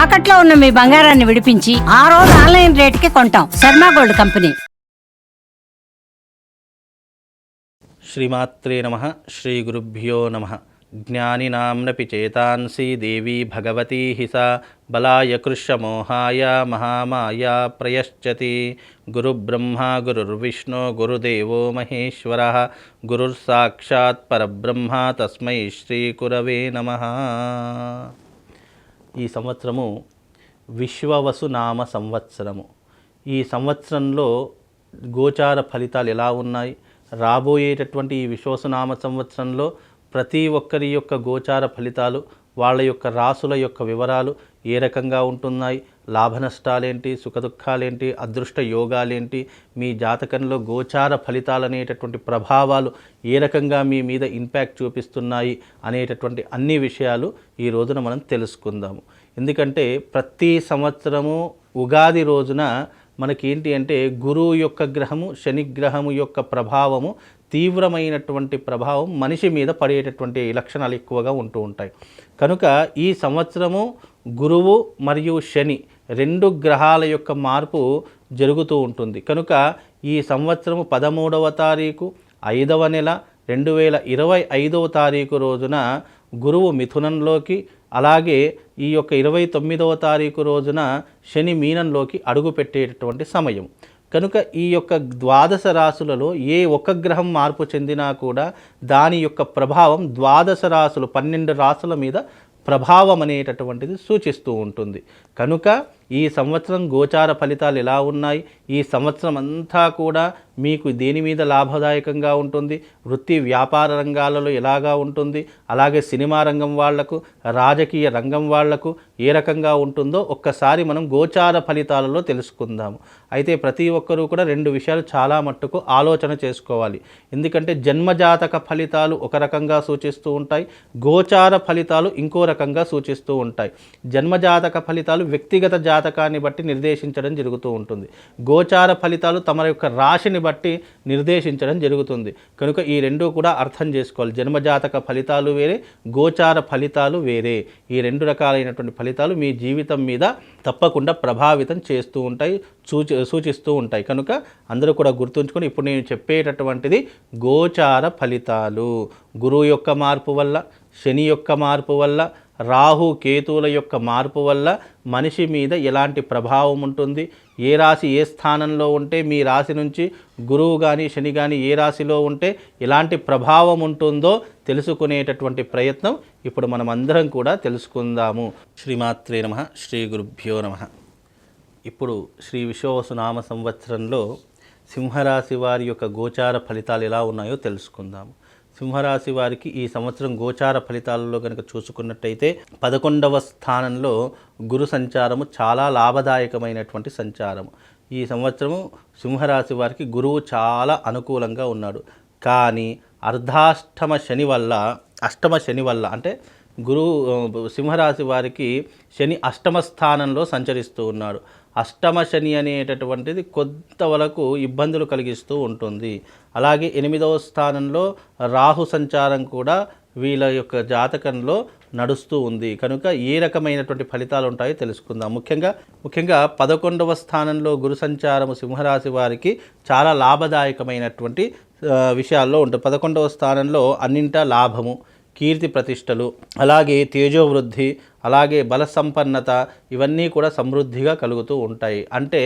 తాకట్లో ఉన్న మీ బంగారాన్ని విడిపించి ఆ రోజు ఆన్లైన్ రేటుకి కొంటాం. Sharma gold company. శ్రీమాత్రే నమః. శ్రీ గురుభ్యో నమః. జ్ఞానినాంనపి చేతాంసి దేవీ భగవతీ హిసా బలాయ కృష్యమోహాయ మహామాయా ప్రయశ్చతి. గురుబ్రహ్మ గురుర్విష్ణు గురుదేవో మహేశ్వరః గురుర్సాక్షాత్ పరబ్రహ్మ తస్మై శ్రీ గురవే నమః. ఈ సంవత్సరము విశ్వవసునామ సంవత్సరము. ఈ సంవత్సరంలో గోచార ఫలితాలు ఎలా ఉన్నాయి, రాబోయేటటువంటి ఈ విశ్వవసునామ సంవత్సరంలో ప్రతి ఒక్కరి యొక్క గోచార ఫలితాలు, వాళ్ళ యొక్క రాసుల యొక్క వివరాలు ఏ రకంగా ఉంటున్నాయి, లాభ నష్టాలేంటి, సుఖదుఖాలేంటి, అదృష్ట యోగాలేంటి, మీ జాతకంలో గోచార ఫలితాలు అనేటటువంటి ప్రభావాలు ఏ రకంగా మీ మీద ఇంపాక్ట్ చూపిస్తున్నాయి అనేటటువంటి అన్ని విషయాలు ఈ రోజున మనం తెలుసుకుందాము. ఎందుకంటే ప్రతి సంవత్సరము ఉగాది రోజున మనకేంటి అంటే గురువు యొక్క గ్రహము, శనిగ్రహము యొక్క ప్రభావము, తీవ్రమైనటువంటి ప్రభావం మనిషి మీద పడేటటువంటి లక్షణాలు ఎక్కువగా ఉంటూ ఉంటాయి. కనుక ఈ సంవత్సరము గురువు మరియు శని రెండు గ్రహాల యొక్క మార్పు జరుగుతూ ఉంటుంది. కనుక ఈ సంవత్సరము 13వ తారీఖు 5వ నెల 2025వ తారీఖు రోజున గురువు మిథునంలోకి, అలాగే ఈ యొక్క 29వ తారీఖు రోజున శని మీనంలోకి అడుగు పెట్టేటటువంటి సమయం. కనుక ఈ యొక్క ద్వాదశ రాశులలో ఏ ఒక్క గ్రహం మార్పు చెందినా కూడా దాని యొక్క ప్రభావం ద్వాదశ రాశులు 12 రాశుల మీద ప్రభావం అనేటటువంటిది సూచిస్తూ ఉంటుంది. కనుక ఈ సంవత్సరం గోచార ఫలితాలు ఎలా ఉన్నాయి, ఈ సంవత్సరం అంతా కూడా మీకు దేని మీద లాభదాయకంగా ఉంటుంది, వృత్తి వ్యాపార రంగాలలో ఎలాగా ఉంటుంది, అలాగే సినిమా రంగం వాళ్లకు, రాజకీయ రంగం వాళ్లకు ఏ రకంగా ఉంటుందో ఒక్కసారి మనం గోచార ఫలితాలలో తెలుసుకుందాము. అయితే ప్రతి ఒక్కరూ కూడా రెండు విషయాలు చాలా మట్టుకు ఆలోచన చేసుకోవాలి. ఎందుకంటే జన్మజాతక ఫలితాలు ఒక రకంగా సూచిస్తూ ఉంటాయి, గోచార ఫలితాలు ఇంకో రకంగా సూచిస్తూ ఉంటాయి. జన్మజాతక ఫలితాలు వ్యక్తిగత జాతకాన్ని బట్టి నిర్దేశించడం జరుగుతూ ఉంటుంది. గోచార ఫలితాలు తమ యొక్క రాశిని బట్టి నిర్దేశించడం జరుగుతుంది. కనుక ఈ రెండూ కూడా అర్థం చేసుకోవాలి. జన్మజాతక ఫలితాలు వేరే, గోచార ఫలితాలు వేరే. ఈ రెండు రకాలైనటువంటి ఫలితాలు మీ జీవితం మీద తప్పకుండా ప్రభావితం చేస్తూ ఉంటాయి, సూచిస్తూ ఉంటాయి. కనుక అందరూ కూడా గుర్తుంచుకొని ఇప్పుడు నేను చెప్పేటటువంటిది గోచార ఫలితాలు. గురువు యొక్క మార్పు వల్ల, శని యొక్క మార్పు వల్ల, రాహు కేతువుల యొక్క మార్పు వల్ల మనిషి మీద ఎలాంటి ప్రభావం ఉంటుంది, ఏ రాశి ఏ స్థానంలో ఉంటే మీ రాశి నుంచి గురువు కానీ శని కానీ ఏ రాశిలో ఉంటే ఎలాంటి ప్రభావం ఉంటుందో తెలుసుకునేటటువంటి ప్రయత్నం ఇప్పుడు మనం అందరం కూడా తెలుసుకుందాము. శ్రీమాత్రే నమః. శ్రీ గురుభ్యో నమః. ఇప్పుడు శ్రీ విశ్వవసునామ సంవత్సరంలో సింహరాశి వారి యొక్క గోచార ఫలితాలు ఎలా ఉన్నాయో తెలుసుకుందాము. సింహరాశి వారికి ఈ సంవత్సరం గోచార ఫలితాలలో కనుక చూసుకున్నట్టయితే 11వ స్థానంలో గురు సంచారము చాలా లాభదాయకమైనటువంటి సంచారము. ఈ సంవత్సరము సింహరాశి వారికి గురువు చాలా అనుకూలంగా ఉన్నాడు. కానీ అర్ధాష్టమ శని వల్ల అంటే సింహరాశి వారికి శని అష్టమ స్థానంలో సంచరిస్తూ ఉన్నాడు. అష్టమ శని అనేటటువంటిది కొంతవరకు ఇబ్బందులు కలిగిస్తూ ఉంటుంది. అలాగే 8వ స్థానంలో రాహు సంచారం కూడా వీళ్ళ యొక్క జాతకంలో నడుస్తూ ఉంది. కనుక ఏ రకమైనటువంటి ఫలితాలు ఉంటాయో తెలుసుకుందాం. ముఖ్యంగా 11వ స్థానంలో గురు సంచారము సింహరాశి వారికి చాలా లాభదాయకమైనటువంటి విషయాల్లో ఉంటుంది. 11వ స్థానంలో అన్నింటా లాభము, కీర్తి ప్రతిష్టలు, అలాగే తేజోవృద్ధి, అలాగే బల సంపన్నత, ఇవన్నీ కూడా సమృద్ధిగా కలుగుతూ ఉంటాయి. అంటే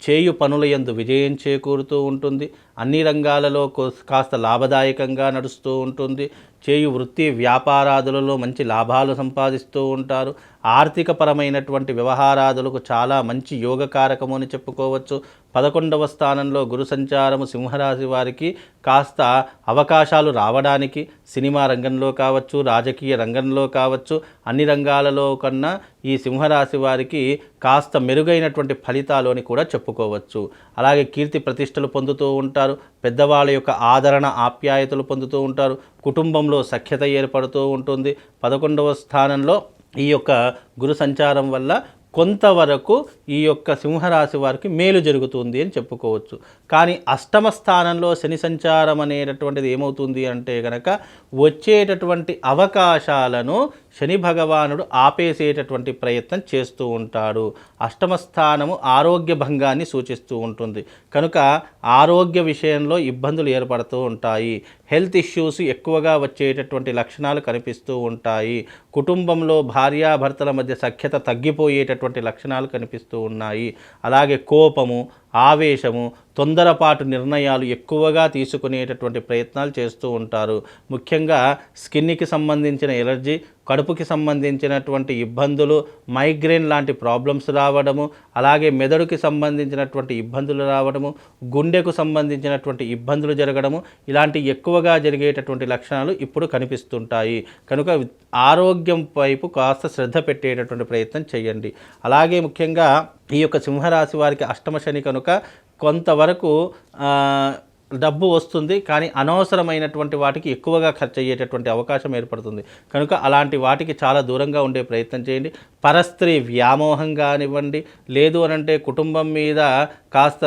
చేయు పనుల యందు విజయం చేకూరుతూ ఉంటుంది. అన్ని రంగాలలో కాస్త లాభదాయకంగా నడుస్తూ ఉంటుంది. చేయు వృత్తి వ్యాపారాదులలో మంచి లాభాలు సంపాదిస్తూ ఉంటారు. ఆర్థిక పరమైనటువంటి వ్యవహారాదులకు చాలా మంచి యోగకారకము అని చెప్పుకోవచ్చు. 11వ స్థానంలో గురు సంచారము సింహరాశి వారికి కాస్త అవకాశాలు రావడానికి సినిమా రంగంలో కావచ్చు, రాజకీయ రంగంలో కావచ్చు, అన్ని రంగాలలో కన్నా ఈ సింహరాశి వారికి కాస్త మెరుగైనటువంటి ఫలితాలు అని కూడా చెప్పుకోవచ్చు. అలాగే కీర్తి ప్రతిష్టలు పొందుతూ ఉంటారు. పెద్దవాళ్ళ యొక్క ఆదరణ ఆప్యాయతలు పొందుతూ ఉంటారు. కుటుంబంలో సఖ్యత ఏర్పడుతూ ఉంటుంది. 11వ స్థానంలో ఈ యొక్క గురు సంచారం వల్ల కొంతవరకు ఈ యొక్క సింహరాశి వారికి మేలు జరుగుతుంది అని చెప్పుకోవచ్చు. కానీ అష్టమ స్థానంలో శని సంచారం అనేటటువంటిది ఏమవుతుంది అంటే కనుక వచ్చేటటువంటి అవకాశాలను శని భగవానుడు ఆపేసేటటువంటి ప్రయత్నం చేస్తూ ఉంటాడు. అష్టమ స్థానము ఆరోగ్య భంగాన్ని సూచిస్తూ ఉంటుంది. కనుక ఆరోగ్య విషయంలో ఇబ్బందులు ఏర్పడుతూ ఉంటాయి. హెల్త్ ఇష్యూస్ ఎక్కువగా వచ్చేటటువంటి లక్షణాలు కనిపిస్తూ ఉంటాయి. కుటుంబంలో భార్యాభర్తల మధ్య సఖ్యత తగ్గిపోయేటటువంటి లక్షణాలు కనిపిస్తూ ఉన్నాయి. అలాగే కోపము, ఆవేశము, తొందరపాటు నిర్ణయాలు ఎక్కువగా తీసుకునేటటువంటి ప్రయత్నాలు చేస్తూ ఉంటారు. ముఖ్యంగా స్కిన్కి సంబంధించిన ఎలర్జీ, కడుపుకి సంబంధించినటువంటి ఇబ్బందులు, మైగ్రేన్ లాంటి ప్రాబ్లమ్స్ రావడము, అలాగే మెదడుకి సంబంధించినటువంటి ఇబ్బందులు రావడము, గుండెకు సంబంధించినటువంటి ఇబ్బందులు జరగడము, ఇలాంటి ఎక్కువగా జరిగేటటువంటి లక్షణాలు ఇప్పుడు కనిపిస్తుంటాయి. కనుక ఆరోగ్యం వైపు కాస్త శ్రద్ధ పెట్టేటటువంటి ప్రయత్నం చేయండి. అలాగే ముఖ్యంగా ఈ యొక్క సింహరాశి వారికి అష్టమ శని కనుక కొంతవరకు డబ్బు వస్తుంది, కానీ అనవసరమైనటువంటి వాటికి ఎక్కువగా ఖర్చు అయ్యేటటువంటి అవకాశం ఏర్పడుతుంది. కనుక అలాంటి వాటికి చాలా దూరంగా ఉండే ప్రయత్నం చేయండి. పరస్త్రీ వ్యామోహం కానివ్వండి, లేదు అనంటే కుటుంబం మీద కాస్త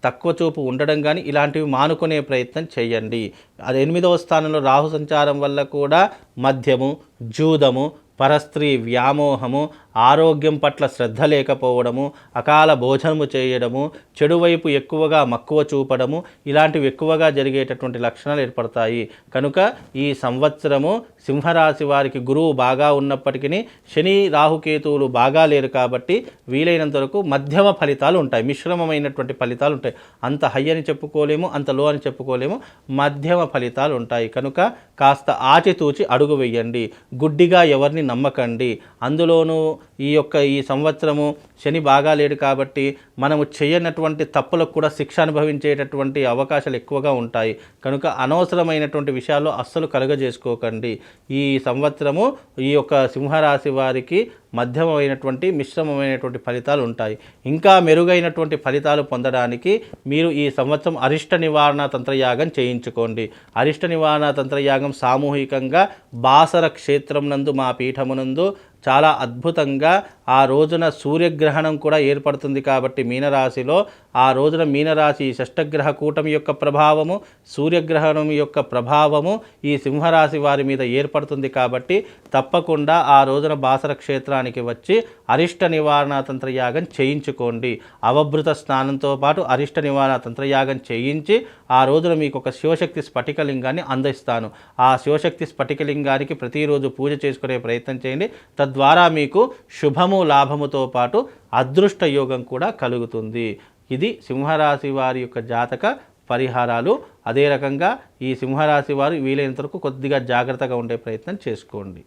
తక్కువ చూపు ఉండడం కానీ ఇలాంటివి మానుకునే ప్రయత్నం చేయండి. అది 8వ స్థానంలో రాహు సంచారం వల్ల కూడా మద్యము, జూదము, పరస్త్రీ వ్యామోహము, ఆరోగ్యం పట్ల శ్రద్ధ లేకపోవడము, అకాల భోజనము చేయడము, చెడువైపు ఎక్కువగా మక్కువ చూపడము, ఇలాంటివి ఎక్కువగా జరిగేటటువంటి లక్షణాలు ఏర్పడతాయి. కనుక ఈ సంవత్సరము సింహరాశి వారికి గురువు బాగా ఉన్నప్పటికీ శని రాహుకేతువులు బాగా లేరు కాబట్టి వీలైనంత వరకు మధ్యమ ఫలితాలు ఉంటాయి, మిశ్రమమైనటువంటి ఫలితాలు ఉంటాయి. అంత హై అని చెప్పుకోలేము, అంత లో అని చెప్పుకోలేము, మధ్యమ ఫలితాలు ఉంటాయి. కనుక కాస్త ఆచితూచి అడుగు వేయండి. గుడ్డిగా ఎవరిని నమ్మకండి. అందులోనూ ఈ సంవత్సరము శని బాగా లేడు కాబట్టి మనము చేయనటువంటి తప్పులకు కూడా శిక్ష అనుభవించేటటువంటి అవకాశాలు ఎక్కువగా ఉంటాయి. కనుక అనవసరమైనటువంటి విషయాల్లో అస్సలు కలుగజేసుకోకండి. ఈ సంవత్సరము ఈ యొక్క సింహరాశి వారికి మధ్యమైనటువంటి మిశ్రమమైనటువంటి ఫలితాలు ఉంటాయి. ఇంకా మెరుగైనటువంటి ఫలితాలు పొందడానికి మీరు ఈ సంవత్సరం అరిష్ట నివారణ తంత్రయాగం చేయించుకోండి. అరిష్ట నివారణ తంత్రయాగం సామూహికంగా బాసర క్షేత్రం నందు మా పీఠమునందు చాలా అద్భుతంగా ఆ రోజున సూర్యగ్రహణం కూడా ఏర్పడుతుంది కాబట్టి మీనరాశిలో ఆ రోజున మీనరాశి షష్టగ్రహ కూటమి యొక్క ప్రభావము, సూర్యగ్రహణం యొక్క ప్రభావము ఈ సింహరాశి వారి మీద ఏర్పడుతుంది కాబట్టి తప్పకుండా ఆ రోజున బాసర క్షేత్రానికి వచ్చి అరిష్ట నివారణ తంత్రయాగం చేయించుకోండి. అవభృత స్నానంతో పాటు అరిష్ట నివారణ తంత్రయాగం చేయించి ఆ రోజున మీకు ఒక శివశక్తి స్ఫటికలింగాన్ని అందిస్తాను. ఆ శివశక్తి స్ఫటికలింగానికి ప్రతిరోజు పూజ చేసుకునే ప్రయత్నం చేయండి. తద్వారా మీకు శుభము, లాభముతో పాటు అదృష్ట యోగం కూడా కలుగుతుంది. ఇది సింహరాశి వారి యొక్క జాతక పరిహారాలు. అదే రకంగా ఈ సింహరాశి వారు వీలైనంత వరకు కొద్దిగా జాగ్రత్తగా ఉండే ప్రయత్నం చేసుకోండి.